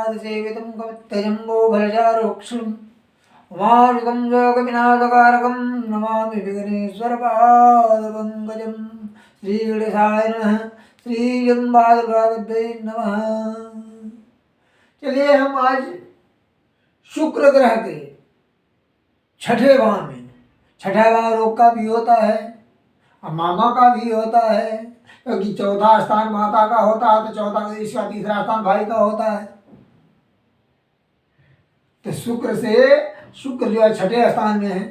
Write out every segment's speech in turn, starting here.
रघुनाथ सेवितं कवित्तजम्बो फलचारुक्षुं उमासुतं योगविनाशकारकं नमामि विघ्नेश्वरपादपङ्कजं। श्रीगणेशाय नमः। श्रीजन्मादुर्गावद्यै नमः। चलिए हम आज शुक्र ग्रह के छठे भाव में, छठा भाव लोग का भी होता है और मामा का भी होता है, क्योंकि चौथा स्थान माता का होता है तो चौथा इसका तीसरा स्थान भाई का होता है। तो शुक्र जो है छठे स्थान में है,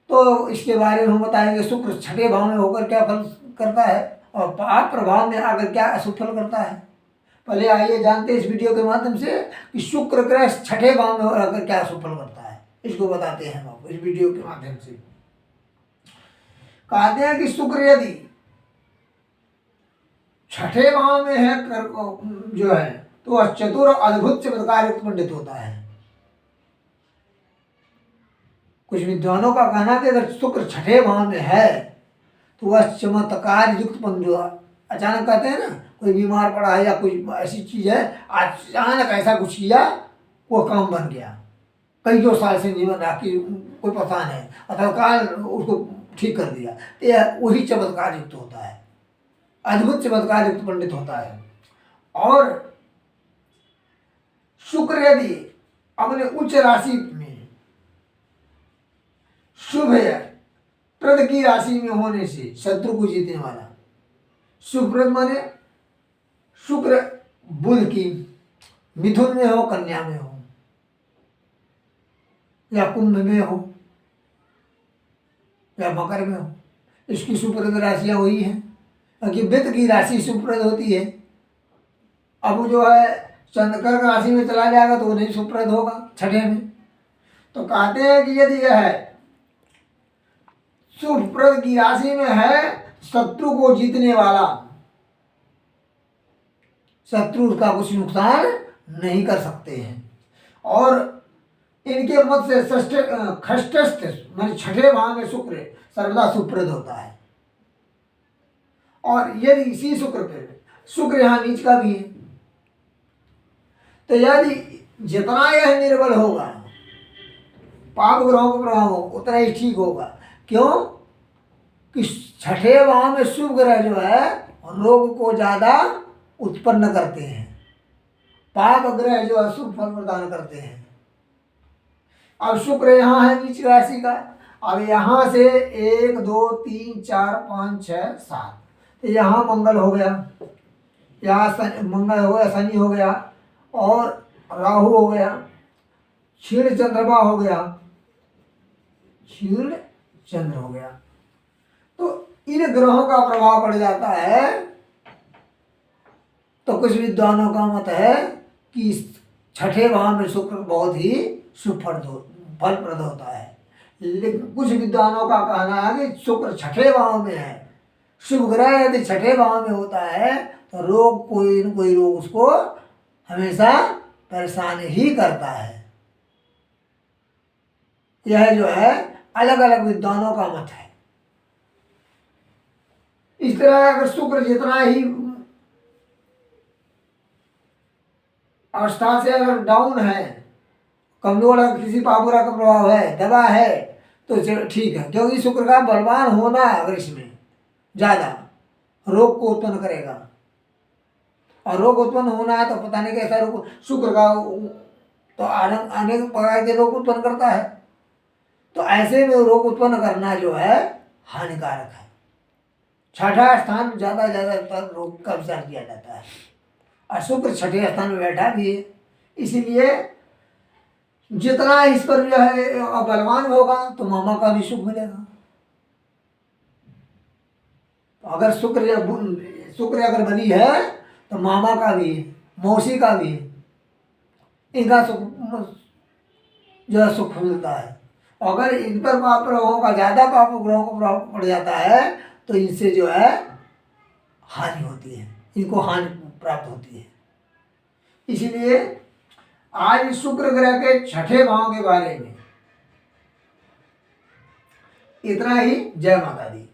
तो इसके बारे में हम बताएंगे शुक्र छठे भाव में होकर क्या फल करता है और पाप प्रभाव में आकर क्या अशुभ फल करता है। पहले आइए जानते हैं इस वीडियो के माध्यम से कि शुक्र ग्रह छठे भाव में आकर क्या अशुभ फल करता है, इसको बताते हैं हम आपको इस वीडियो के माध्यम से। कहते हैं कि शुक्र यदि छठे भाव में है जो है तो वह चतुर अद्भुत चमत्कार युक्त पंडित होता है। कुछ विद्वानों का कहना है कि अगर शुक्र छठे भाव में है तो वह चमत्कार युक्त पंडित, अचानक कहते हैं ना कोई बीमार पड़ा है या कोई ऐसी चीज है, अचानक ऐसा कुछ किया वो काम बन गया, कई जो साल से जीवन रहा कि कोई परेशान है अथवा काल उसको ठीक कर दिया, तो यह वही चमत्कार युक्त होता है, अद्भुत चमत्कार युक्त पंडित होता है। और शुक्र यदि अपने उच्च राशि में शुभ है प्रद की राशि में होने से शत्रु को जीतने वाला, शुभप्रद माने शुक्र बुध की मिथुन में हो, कन्या में हो या कुंभ में हो या मकर में हो, इसकी शुभप्रद राशियां वही हैं, क्योंकि वित्त की राशि शुभप्रद होती है। अब जो है चंद्र कर्क राशि में चला जाएगा तो वो नहीं शुभप्रद होगा छठे में। तो कहते हैं कि यदि यह है शुभप्रद की राशि में है, शत्रु को जीतने वाला, शत्रु का कुछ नुकसान नहीं कर सकते हैं। और इनके मत से खष्टस्थ मान छठे भाव में शुक्र सर्वदा शुभप्रद होता है। और यदि इसी शुक्र यहाँ नीच का भी है, तो यदि जितना यह निर्बल होगा पाप ग्रहों का प्रभाव हो उतना ही ठीक होगा। क्यों कि छठे भाव में शुभ ग्रह जो है रोग को ज्यादा उत्पन्न करते हैं, पाप ग्रह जो है शुभ फल प्रदान करते हैं। अब शुक्र यहाँ है नीच राशि का, अब यहाँ से 1 2 3 4 5 6 7, तो यहाँ मंगल हो गया, यहाँ मंगल हो गया, शनि हो गया और राहु हो गया, क्षीण चंद्रमा हो गया, क्षीण चंद्र हो गया। तो इन ग्रहों का प्रभाव पड़ जाता है। तो कुछ विद्वानों का मत है कि छठे भाव में शुक्र बहुत ही शुभ फलप्रद होता है, लेकिन कुछ विद्वानों का कहना है कि शुक्र छठे भाव में है, शुभ ग्रह यदि छठे भाव में होता है तो रोग कोई न कोई रोग उसको हमेशा परेशान ही करता है। यह जो है अलग अलग विद्वानों का मत है। इस तरह अगर शुक्र जितना ही अवस्था से अगर डाउन है, कमजोर अगर किसी पापुरा का प्रभाव है, दबा है, तो ठीक है, क्योंकि शुक्र का बलवान होना अगर इसमें ज्यादा रोग को उत्पन्न करेगा, और रोग उत्पन्न होना है तो पता नहीं कैसा रोग शुक्र का तो अनेक प्रकार के रोग उत्पन्न करता है। तो ऐसे में रोग उत्पन्न करना जो है हानिकारक है। छठा स्थान ज्यादातर रोग का विचार किया जाता है, और शुक्र छठे स्थान में बैठा भी है, इसीलिए जितना इस पर जो है बलवान होगा तो मामा का भी सुख मिलेगा। अगर शुक्र अगर बली है तो मामा का भी है, मौसी का भी है, इनका सुख जो है सुख मिलता है। अगर इन पर पाप ग्रहों का ज्यादा पाप ग्रहों का प्रभाव पड़ जाता है तो इनसे जो है हानि होती है, इनको हानि प्राप्त होती है। इसीलिए आज शुक्र ग्रह के छठे भाव के बारे में इतना ही। जय माता दी।